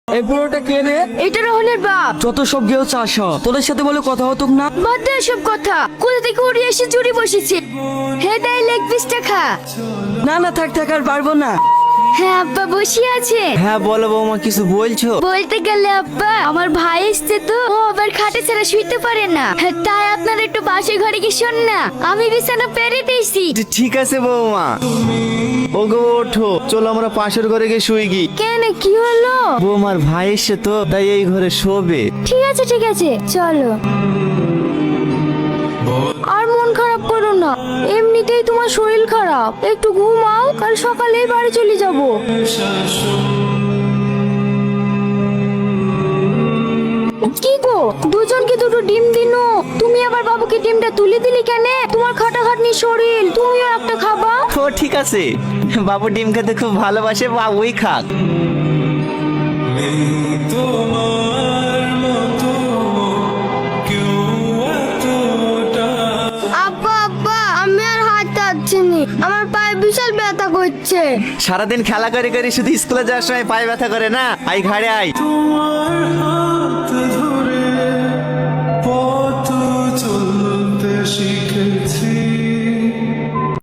এই পুরোটা কে রে? এটা রাহুলের বাপ। যত সব গেও চাষ তোদের সাথে বলে কথা হতো না। বাদ দে সব কথা। কোথা থেকে উড়ে এসে চুরি বসেছে। হে তাই লেগ পিসটা খা। না না থাক থাক আর পারবো না। হ্যাঁ আব্বা বসে আছে। হ্যাঁ বলো বৌমা, কিছু বলছো? বলতে গেলে আব্বা আমার ভাই এসছে তো, ও আবার খাটে ছাড়া শুইতে পারে না, তাই আপনার একটু পাশে ঘরে কি শোন না, আমি বিছানা পেরে দিয়েছি। ঠিক আছে বৌমা, ওগো ওঠো, চলো আমরা পাশের ঘরে গিয়ে শুই গি। কেন কি হলো? বৌমার ভাই এসে তো, তাই এই ঘরে শোবে। ঠিক আছে চলো। আর মন খারাপ করো না, এমনিতেই তোমার শরীর খারাপ, একটু ঘুমাও, কাল সকালেই বাড়ি চলে যাব। কি গো, দুজনকে দুটো ডিম দিনো, তুমি আবার বাবুকে ডিমটা তুলে দিলি কেন? তোমার খাটাখাটনি শরীর, তুমিও একটা খাবা। ও ঠিক আছে, বাবু ডিম খেতে খুব ভালোবাসে, বাবুই খাক। আব্বা আমি আর হাঁটতে পারছি না, আমার পায়ে বিশাল ব্যথা করছে। সারাদিন খেলা করে করে শুধু স্কুলে যাওয়ার সময় পায়ে ব্যথা করে না, আই ঘাড়ে আই।